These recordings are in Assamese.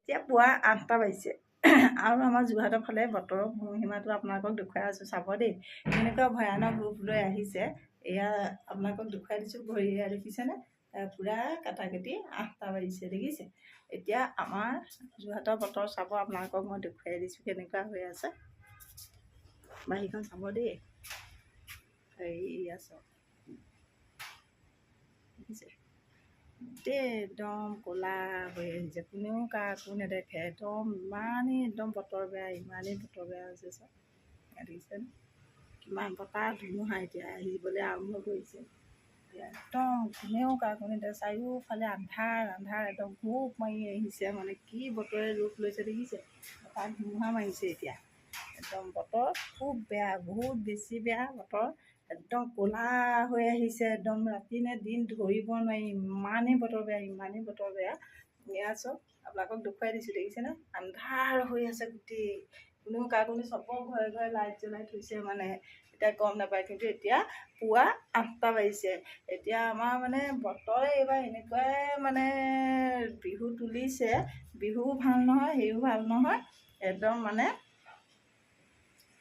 এতিয়া পুৱা 8টা বাজিছে আৰু আমাৰ যোৰহাটৰ ফালে বতৰৰ মহিমাটো আপোনালোকক দেখুৱাই আছোঁ, চাব দেই কেনেকুৱা ভয়ানক ৰূপ লৈ আহিছে। এয়া আপোনালোকক দেখুৱাই দিছোঁ, ঘড়ী এয়া দেখিছেনে, পূৰা কাটাকাটি 8টা বাজিছে দেখিছে। এতিয়া আমাৰ যোৰহাটৰ বতৰ চাব, আপোনালোকক মই দেখুৱাই দিছোঁ কেনেকুৱা হৈ আছে। বাৰীখন চাব দেই, এয়া চাওক দেখিছে, গোটেই একদম ক'লা হৈ আহিছে, কোনেও কাকো নেদেখে, একদম বতৰ বেয়া, ইমানেই বতৰ বেয়া হৈছে চব। দেখিছেনে কিমান বতাহ ধুমুহা এতিয়া আহিবলৈ আৰম্ভ কৰিছে। একদম কোনেও কাকো নেদেখে, চাৰিওফালে আন্ধাৰ আন্ধাৰ, একদম ঘোপ মাৰি আহিছে, মানে কি বতৰে ৰূপ লৈছে দেখিছে। বতাহ ধুমুহা মাৰিছে এতিয়া, একদম বতৰ খুব বেয়া, বহুত বেছি বেয়া বতৰ, একদম ক'লা হৈ আহিছে, একদম ৰাতি নে দিন ধৰিব নোৱাৰি, ইমানেই বতৰ বেয়া, ইমানেই বতৰ বেয়া। এয়া চব আপোনালোকক দেখুৱাই দিছোঁ দেখিছেনে, আন্ধাৰ হৈ আছে গোটেই, কোনেও কাকো চবৰ ঘৰে ঘৰে লাইট জ্বলাই থৈছে, মানে এতিয়া গম নাপায়। কিন্তু এতিয়া পুৱা 8টা বাজিছে। এতিয়া আমাৰ মানে বতৰে এইবাৰ এনেকুৱাই মানে বিহু তুলিছে, বিহুও ভাল নহয় হেৰিও ভাল নহয়, একদম মানে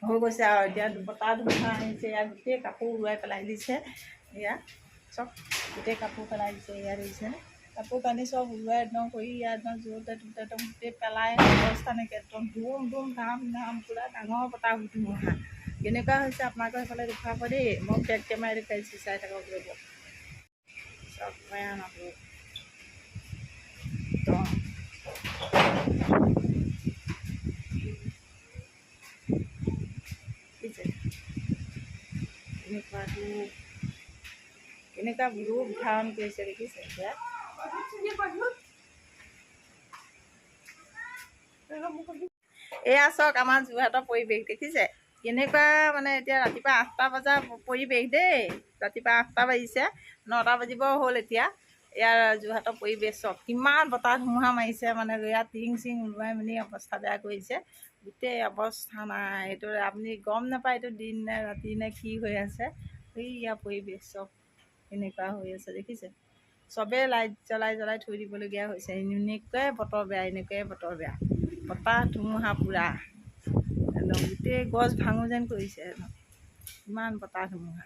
হৈ গৈছে আৰু। এতিয়া বতাহ ধুমুহা আহিছে, ইয়াত গোটেই কাপোৰ উৰুৱাই পেলাই দিছে, এয়া চব গোটেই কাপোৰ পেলাই দিছে, এয়া দেখিছেনে, কাপোৰ কানি চব উৰুৱাই একদম কৰি ইয়াত একদম জোৰতে তোৰতে একদম গোটেই পেলাই অৱস্থা নাইকিয়া, একদম ধুম ধুম ধাম ধাম পূৰা ডাঙৰ বতাহ ধুমুহা কেনেকুৱা হৈছে আপোনালোকৰ সেইফালে দেখুৱাব দেই। মই বেক কেমেৰা দেখুৱাইছোঁ, চাই থাকক ৰ'ব, চব ভয়ানক ৰূপ একদম। কেনেকুৱা ৰূপ ধাৰণ কৰিছে দেখিছে। এয়া চাওক আমাৰ যোৰহাটৰ পৰিৱেশ দেখিছে কেনেকুৱা, মানে এতিয়া ৰাতিপুৱা 8টা বজাৰ পৰিৱেশ দেই, ৰাতিপুৱা 8টা বাজিছে, 9টা বাজিব হ'ল এতিয়া। ইয়াৰ যোৰহাটৰ পৰিৱেশ চাওক, কিমান বতাহ ধুমুহা মাৰিছে, মানে ইয়াত টিং চিং ওলোৱাই মেলি অৱস্থা বেয়া কৰিছে, গোটেই অৱস্থা নাই। এইটো আপুনি গম নাপায় এইটো দিন নে ৰাতি নে কি হৈ আছে। ইয়াৰ পৰিৱেশ চব এনেকুৱা হৈ আছে দেখিছে, চবেই লাইট জ্বলাই জ্বলাই থৈ দিবলগীয়া হৈছে, এনেকুৱাই বতৰ বেয়া, এনেকুৱাই বতৰ বেয়া, বতাহ ধুমুহা পূৰা একদম গোটেই গছ ভাঙো যেন কৰিছে, ইমান বতাহ ধুমুহা।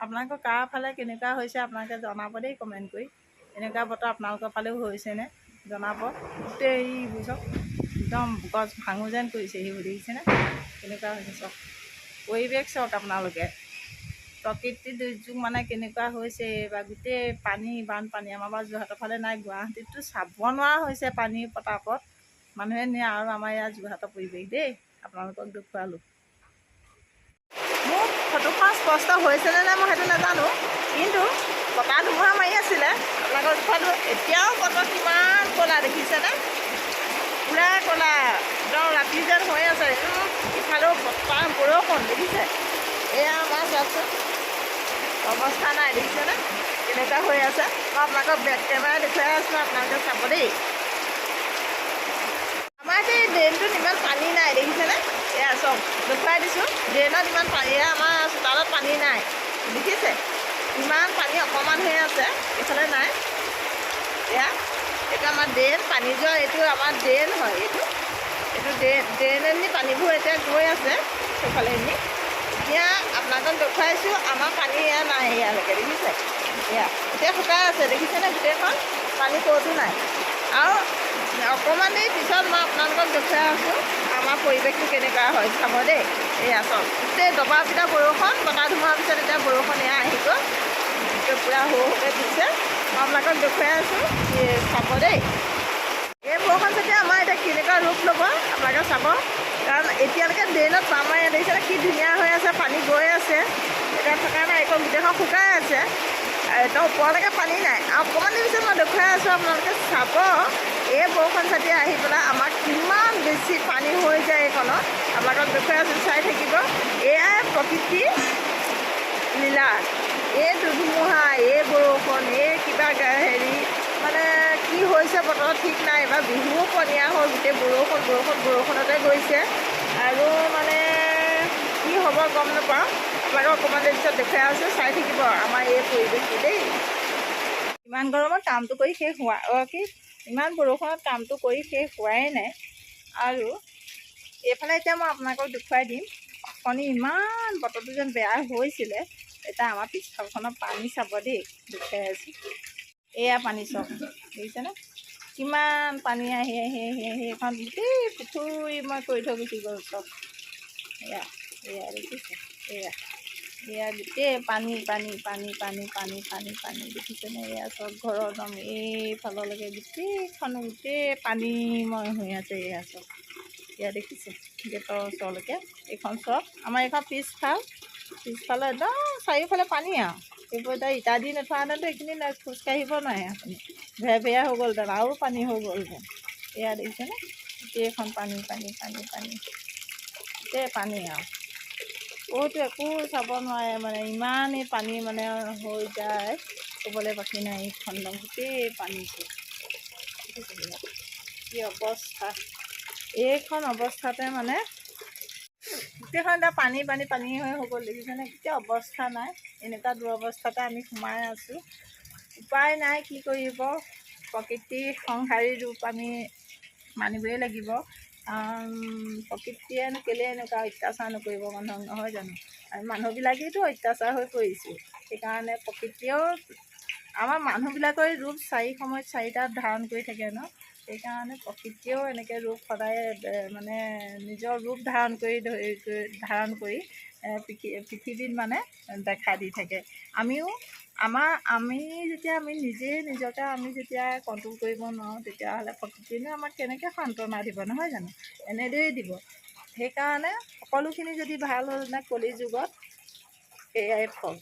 আপোনালোকৰ কাৰ ফালে কেনেকুৱা হৈছে আপোনালোকে জনাব দেই কমেণ্ট কৰি, এনেকুৱা বতৰ আপোনালোকৰ ফালেও হৈছেনে জনাব। গোটেই এইবোৰ চব একদম গছ ভাঙো যেন কৰিছে, সেইবোৰ দেখিছেনে কেনেকুৱা হৈছে চব পৰিৱেশ চাওক আপোনালোকে। প্ৰকৃতিৰ দুৰ্যোগ মানে কেনেকুৱা হৈছে, বা গোটেই পানী বানপানী। আমাৰ বাৰু যোৰহাটৰ ফালে নাই, গুৱাহাটীততো চাব নোৱাৰা হৈছে পানীৰ পতাপত, মানুহে নিয়ে। আৰু আমাৰ ইয়াৰ যোৰহাটৰ পৰিৱেশ দেই, আপোনালোকক দেখুৱালোঁ। মোৰ ফটোখন স্পষ্ট হৈছেনে নাই মই সেইটো নাজানো, কিন্তু বতাহ ধুমুহা মাৰি আছিলে, আপোনালোকক দেখুৱালোঁ। এতিয়াও বতৰ কিমান ক'লা দেখিছেনে, পূৰা ক'লা, একদম ৰাতি যেন হৈ আছে। ইফালেও বতাহ বৰষুণ দেখিছে, এয়া আমাৰ চাওকচোন অৱস্থা নাই দেখিছেনে কেনেকুৱা হৈ আছে। মই আপোনালোকক বেক কেমেৰা দেখুৱাই আছোঁ, আপোনালোকে চাব দেই। আমাৰ এই ড্ৰেইনটোত ইমান পানী নাই দেখিছেনে, এয়া চব দেখুৱাই দিছোঁ, ড্ৰেইনত ইমান পানী, আমাৰ চোতালত পানী নাই দেখিছে, ইমান পানী অকণমান হৈ আছে, এইফালে নাই। এয়া এইটো আমাৰ ড্ৰেইন, পানী যোৱা এইটো আমাৰ ড্ৰেইন হয়, এইটো ড্ৰেইনেদি পানীবোৰ এতিয়া গৈ আছে সেইফালে নি। এতিয়া আপোনালোকক দেখুৱাইছোঁ, আমাৰ পানী এয়া নাই ইয়ালৈকে দেখিছে, এয়া এতিয়া শুকাই আছে দেখিছেনে, গোটেইখন পানী ক'তো নাই। আৰু অকণমান দেৰি পিছত মই আপোনালোকক দেখুৱাই আছোঁ আমাৰ পৰিৱেশটো কেনেকুৱা হয়, চাব দেই। এয়া চাওক গোটেই দবা পিটা বৰষুণ, বতাহ ধুমুহাৰ পিছত এতিয়া বৰষুণ এয়া আহিব, পূৰা সৰুকৈ দিছে। মই আপোনালোকক দেখুৱাই আছোঁ, চাব দেই। এই বৰষুণ যেতিয়া আমাৰ এতিয়া কেনেকুৱা ৰূপ ল'ব আপোনালোকে চাব, কাৰণ এতিয়ালৈকে ড্ৰেইনত আমাৰ ইয়াত দেখিছে কি ধুনীয়া হৈ আছে, পানী গৈ আছে, এতিয়া থকা নাই, একদম গোটেইখন শুকাই আছে, একদম ওপৰলৈকে পানী নাই। আৰু অকণমান দেৰি পিছত মই দেখুৱাই আছোঁ, আপোনালোকে চাব এই বৰষুণ চাতি আহি পেলাই আমাক কিমান বেছি পানী হৈ যায় এইখনত, আপোনালোকক দেখুৱাই আছোঁ, চাই থাকিব। এয়াই প্ৰকৃতিৰ লীলা, এই ধুমুহা, এই বৰষুণ, এই কিবা হেৰি, মানে কি হৈছে বতৰত ঠিক নাই। এবাৰ বিহুও পনীয়া হ'ল, গোটেই বৰষুণতে গৈছে, আৰু মানে কি হ'ব গম নাপাওঁ। আপোনালোকক অকণমান দেৰি পিছত দেখুৱাই আছোঁ, চাই থাকিব আমাৰ এই পৰিৱেশটো দেই। ইমান গৰমত কামটো কৰি শেষ হোৱা কি ইমান বৰষুণত কামটো কৰি শেষ হোৱাই নাই। আৰু এইফালে এতিয়া মই আপোনালোকক দেখুৱাই দিম। অথনি ইমান বতৰটো যেন বেয়া হৈছিলে, এতিয়া আমাৰ পিছফালখনৰ পানী চাব দেই, দেখুৱাই আছোঁ। এয়া পানী চব দেখিছেনে, কিমান পানী আহি আহি আহি আহি এখন গোটেই পুখুৰী মই কৰি থৈ গুচি গ'ল চব। এয়া এয়া দেখিছে, এয়া এয়া গোটেই পানী পানী পানী পানী পানী পানী পানী দেখিছেনে, এয়া চব ঘৰৰ একদম এইফাললৈকে গোটেই পানীময় হৈ আছে। এয়া চব এয়া দেখিছে, গেটৰ ওচৰলৈকে এইখন চব আমাৰ এইখন পিছফালে একদম চাৰিওফালে পানী আৰু এইবোৰ এতিয়া ইটা দি নথোৱাহেঁতেনতো এইখিনি খোজকাঢ়িব নোৱাৰে আপুনি, ভেৰভেৰীয়া হৈ গ'লহেঁতেন, আৰু পানী হৈ গ'লহেঁতেন। এয়া দেখিছেনে, গোটেইখন পানী পানী পানী পানী গোটেই পানী আৰু ক'তো একো চাব নোৱাৰে মানে, ইমানেই পানী মানে হৈ যায় ক'বলৈ বাকী নাই। এইখন গোটেই পানী কি অৱস্থা, এইখন অৱস্থাতে মানে গোটেইখন এতিয়া পানী পানী পানী হৈ গ'ল দেখিছেনে, গোটেই অৱস্থা নাই। এনেকুৱা দুৰৱস্থাতে আমি সোমাই আছোঁ, উপায় নাই, কি কৰিব। প্ৰকৃতিৰ সংহাৰী ৰূপ আমি মানিবই লাগিব। প্ৰকৃতিয়েনো কেলৈ এনেকুৱা অত্যাচাৰ নকৰিব মানুহক, নহয় জানো? আমি মানুহবিলাকেইতো অত্যাচাৰ হৈ পৰিছোঁ। সেইকাৰণে প্ৰকৃতিয়েও আমাৰ মানুহবিলাকৰ ৰূপ সময়ত চাৰিটা ধাৰণ কৰি থাকে ন, সেইকাৰণে প্ৰকৃতিয়েও এনেকৈ ৰূপ সদায় মানে নিজৰ ৰূপ ধাৰণ কৰি পৃথিৱীত মানে দেখা দি থাকে। আমি যেতিয়া নিজকে যেতিয়া কণ্ট্ৰল কৰিব নোৱাৰোঁ, তেতিয়াহ'লে প্ৰকৃতিয়েনো আমাক কেনেকৈ সান্ত্বনা দিব, নহয় জানো? এনেদৰেই দিব। সেইকাৰণে সকলোখিনি যদি ভাল হ'ল নে, কলি যুগত এয়াই ফল।